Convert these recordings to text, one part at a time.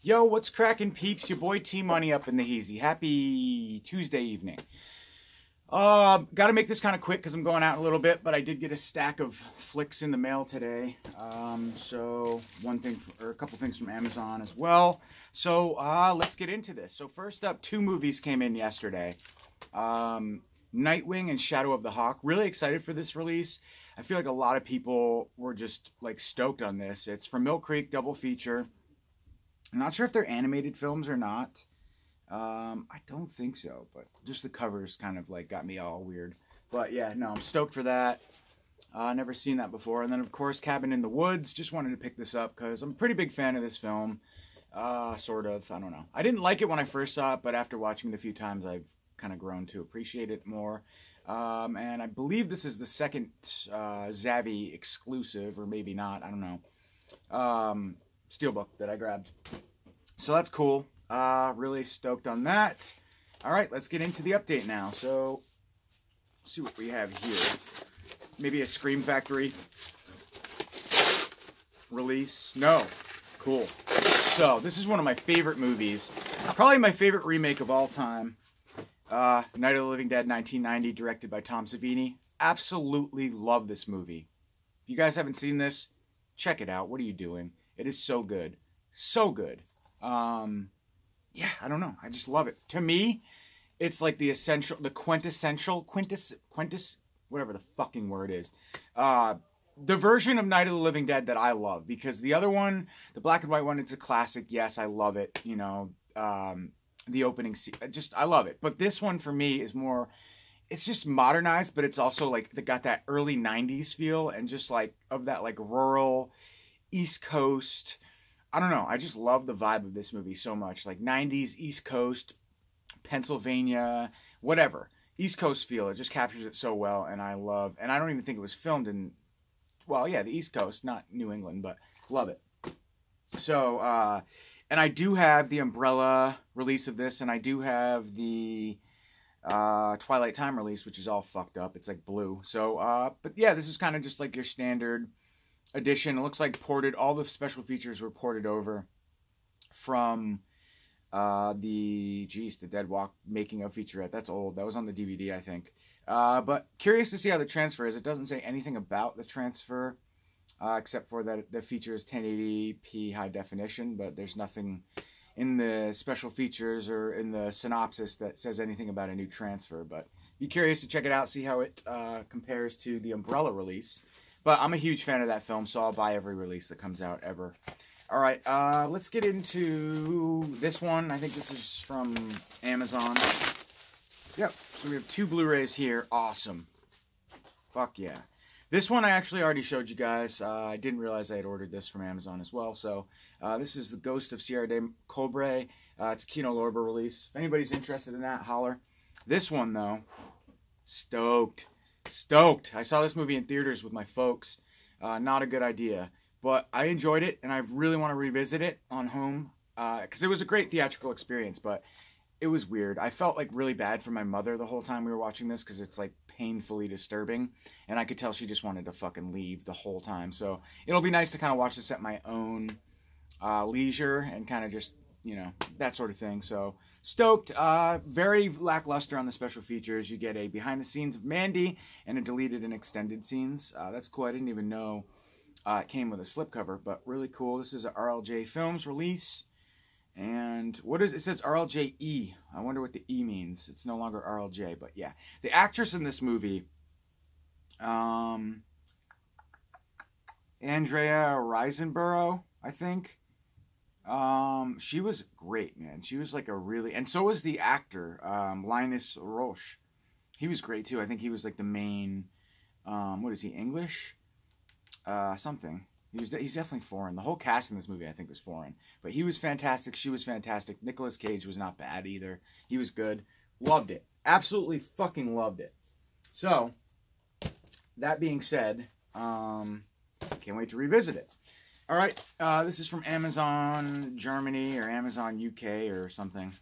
Yo, what's cracking, peeps? Your boy T Money up in the Heezy. Happy Tuesday evening. Got to make this kind of quick because I'm going out in a little bit, but I did get a stack of flicks in the mail today. So one thing, or a couple things from Amazon as well. So let's get into this. So first up, two movies came in yesterday. Nightwing and Shadow of the Hawk. Really excited for this release. I feel like a lot of people were just like stoked on this. It's from Mill Creek, double feature. I'm not sure if they're animated films or not. I don't think so, but just the covers kind of like got me all weird. But yeah, no, I'm stoked for that. Never seen that before. And then of course, Cabin in the Woods. Just wanted to pick this up because I'm a pretty big fan of this film. Sort of. I don't know. I didn't like it when I first saw it, but after watching it a few times, I've kind of grown to appreciate it more. And I believe this is the second Zavvi exclusive, or maybe not. I don't know. Steelbook that I grabbed. So that's cool. Really stoked on that. All right, let's get into the update now. So, let's see what we have here. Maybe a Scream Factory release. No. Cool. So, this is one of my favorite movies. Probably my favorite remake of all time. Night of the Living Dead 1990, directed by Tom Savini. Absolutely love this movie. If you guys haven't seen this, check it out. What are you doing? It is so good. So good. Yeah, I don't know. I just love it. To me, it's like the essential, the quintessential, whatever the fucking word is. The version of Night of the Living Dead that I love. Because the other one, the black and white one, it's a classic. Yes, I love it. You know, the opening scene. I love it. But this one for me is more, it's just modernized, but it's also like, they got that early 90s feel and just like, of that like rural East Coast. I don't know. I just love the vibe of this movie so much. Like 90s, East Coast, Pennsylvania, whatever. East Coast feel. It just captures it so well. And I don't even think it was filmed in, well, yeah, the East Coast, not New England, but love it. So, and I do have the Umbrella release of this, and I do have the Twilight Time release, which is all fucked up. It's like blue. So, but yeah, this is kind of just like your standard edition. It looks like all the special features were ported over from the Dead Walk making of featurette. That's old. That was on the DVD, I think. But curious to see how the transfer is. It doesn't say anything about the transfer, except for that the feature is 1080p high definition, but there's nothing in the special features or in the synopsis that says anything about a new transfer. But be curious to check it out, see how it compares to the Umbrella release. But I'm a huge fan of that film, so I'll buy every release that comes out ever. All right, let's get into this one. I think this is from Amazon. Yep, so we have two Blu-rays here. Awesome. Fuck yeah. This one I actually already showed you guys. I didn't realize I had ordered this from Amazon as well. So this is The Ghost of Sierra de Cobre. It's a Kino Lorber release. If anybody's interested in that, holler. This one, though, stoked. Stoked. I saw this movie in theaters with my folks. Not a good idea. But I enjoyed it, and I really want to revisit it on home. Because it was a great theatrical experience, but it was weird. I felt like really bad for my mother the whole time we were watching this, because it's like painfully disturbing. And I could tell she just wanted to fucking leave the whole time. So it'll be nice to kind of watch this at my own leisure and kind of just, you know, that sort of thing. So stoked. Very lackluster on the special features. You get a behind the scenes of Mandy and a deleted and extended scenes. That's cool. I didn't even know it came with a slipcover, but really cool. This is a RLJ Films release. And what is it? Says RLJE. I wonder what the E means. It's no longer RLJ, but yeah. The actress in this movie, Andrea Riseborough, I think. She was great, man. She was like a really, and so was the actor, Linus Roche. He was great too. I think he was like the main, what is he, English? Something. He's definitely foreign. The whole cast in this movie, I think, was foreign. But he was fantastic. She was fantastic. Nicolas Cage was not bad either. He was good. Loved it. Absolutely fucking loved it. So, that being said, can't wait to revisit it. All right, this is from Amazon Germany or Amazon UK or something.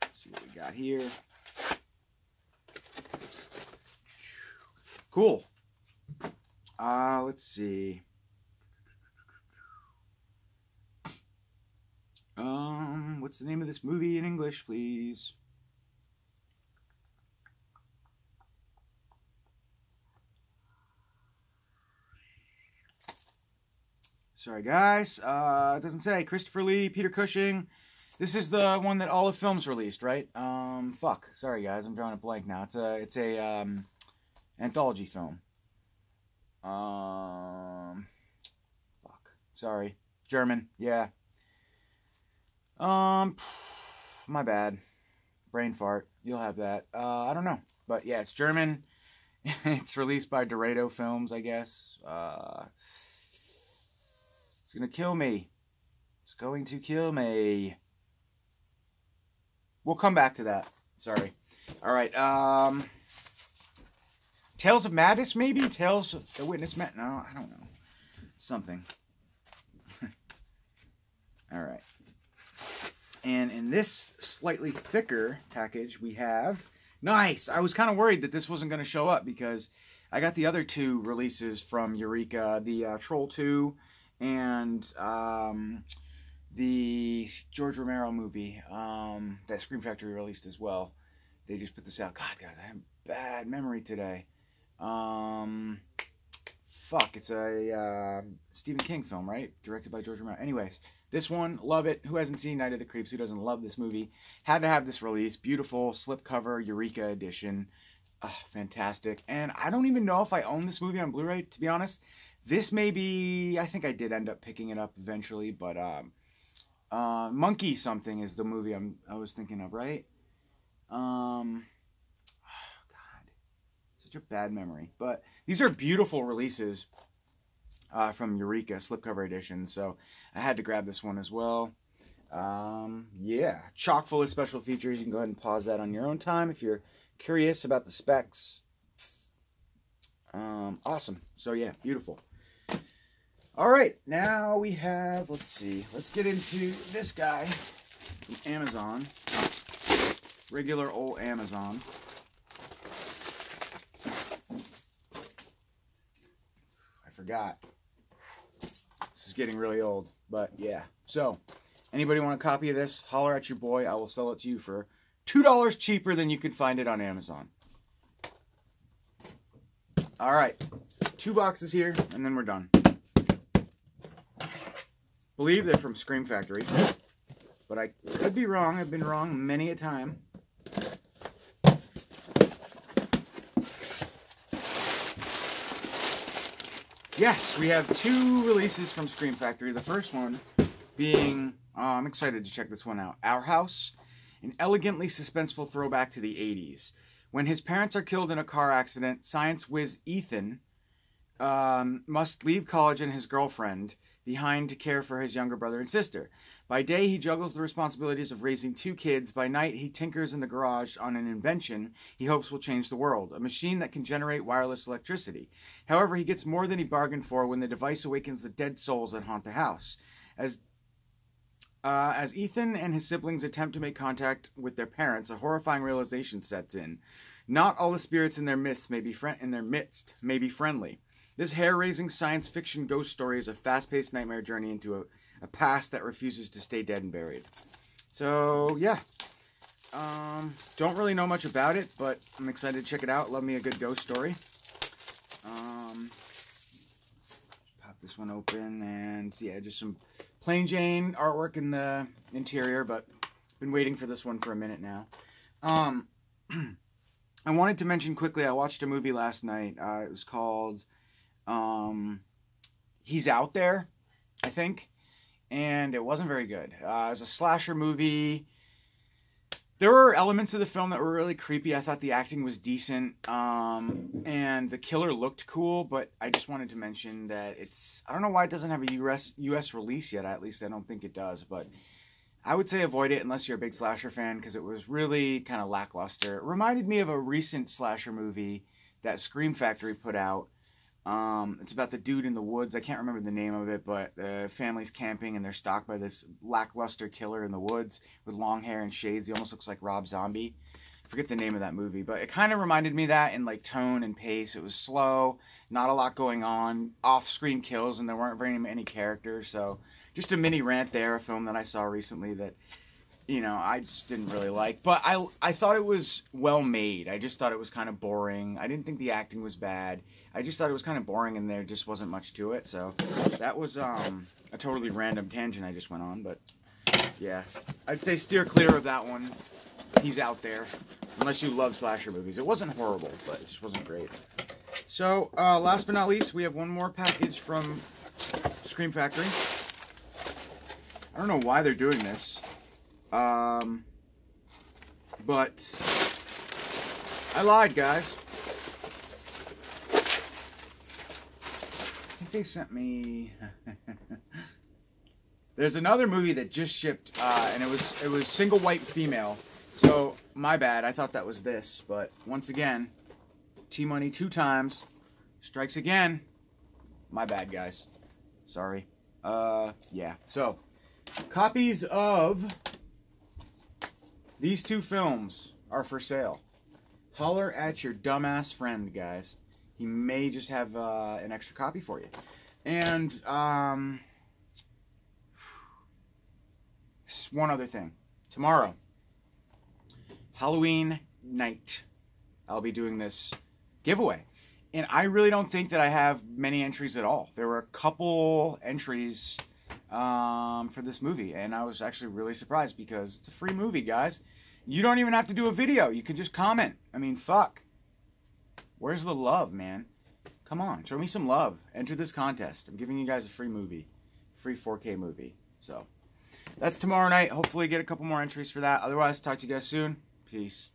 Let's see what we got here. Cool. Let's see. what's the name of this movie in English, please? Sorry, guys. It doesn't say. Christopher Lee, Peter Cushing. This is the one that Olive Films released, right? Fuck. Sorry, guys. I'm drawing a blank now. It's a anthology film. Fuck. Sorry. German. Yeah. My bad. Brain fart. You'll have that. I don't know. But yeah, it's German. It's released by Dorado Films, I guess. It's gonna kill me. It's going to kill me. We'll come back to that. Sorry. Alright, Tales of Madness, maybe? Tales of the Witness Met? No, I don't know. Something. Alright. And in this slightly thicker package, we have... Nice! I was kind of worried that this wasn't going to show up because I got the other two releases from Eureka. The Troll 2 and the George Romero movie that Scream Factory released as well. They just put this out. God, guys, I have bad memory today. Fuck, it's a Stephen King film, right? Directed by George Romero. Anyways, this one, love it. Who hasn't seen Night of the Creeps? Who doesn't love this movie? Had to have this release. Beautiful slipcover Eureka edition. Fantastic. And I don't even know if I own this movie on Blu-ray, to be honest. This may be... I think I did end up picking it up eventually, but Monkey Something is the movie I was thinking of, right? Oh, God. Such a bad memory. But these are beautiful releases from Eureka, slipcover edition, so I had to grab this one as well. Yeah, chock full of special features. You can go ahead and pause that on your own time if you're curious about the specs. Awesome. So yeah, beautiful. All right, now we have, let's see, let's get into this guy from Amazon. Regular old Amazon. I forgot. This is getting really old, but yeah. So, anybody want a copy of this? Holler at your boy. I will sell it to you for $2 cheaper than you could find it on Amazon. All right, 2 boxes here, and then we're done. I believe they're from Scream Factory, but I could be wrong. I've been wrong many a time. Yes, we have 2 releases from Scream Factory. The first one being, I'm excited to check this one out, Our House, an elegantly suspenseful throwback to the 80s. When his parents are killed in a car accident, science whiz Ethan must leave college and his girlfriend behind to care for his younger brother and sister. By day, he juggles the responsibilities of raising 2 kids. By night, he tinkers in the garage on an invention he hopes will change the world, a machine that can generate wireless electricity. However, he gets more than he bargained for when the device awakens the dead souls that haunt the house. As Ethan and his siblings attempt to make contact with their parents, a horrifying realization sets in. Not all the spirits in their midst may be friendly. This hair-raising science fiction ghost story is a fast-paced nightmare journey into a past that refuses to stay dead and buried. So, yeah. Don't really know much about it, but I'm excited to check it out. Love me a good ghost story. Pop this one open, and yeah, just some plain Jane artwork in the interior, but been waiting for this one for a minute now. I wanted to mention quickly, I watched a movie last night. It was called He's Out There, I think, and it wasn't very good. It was a slasher movie. There were elements of the film that were really creepy. I thought the acting was decent, and the killer looked cool, but I just wanted to mention that I don't know why it doesn't have a US release yet. At least I don't think it does, but I would say avoid it unless you're a big slasher fan, because it was really kind of lackluster. It reminded me of a recent slasher movie that Scream Factory put out. It's about the dude in the woods. I can't remember the name of it, but the family's camping and they're stalked by this lackluster killer in the woods with long hair and shades. He almost looks like Rob Zombie. I forget the name of that movie, but it kind of reminded me of that in like tone and pace. It was slow, not a lot going on, off-screen kills, and there weren't very many characters. So just a mini rant there, a film that I saw recently that, you know, I just didn't really like. But I thought it was well made. I just thought it was kind of boring. I didn't think the acting was bad. I just thought it was kind of boring and there just wasn't much to it. So that was a totally random tangent I just went on. But yeah, I'd say steer clear of that one. He's out there. Unless you love slasher movies. It wasn't horrible, but it just wasn't great. So, last but not least, we have one more package from Scream Factory. I don't know why they're doing this. But I lied, guys. I think they sent me... There's another movie that just shipped, and it was single white female. So, my bad. I thought that was this. But, once again, T-Money 2 times. Strikes again. My bad, guys. Sorry. Yeah. So, copies of these 2 films are for sale. Holler at your dumbass friend, guys. He may just have an extra copy for you. And, one other thing. Tomorrow, Halloween night, I'll be doing this giveaway. And I really don't think that I have many entries at all. There were a couple entries for this movie, and I was actually really surprised because it's a free movie, guys. You don't even have to do a video. You can just comment. I mean, fuck. Where's the love, man? Come on, show me some love. Enter this contest. I'm giving you guys a free movie. Free 4K movie. So, that's tomorrow night. Hopefully get a couple more entries for that. Otherwise, talk to you guys soon. Peace.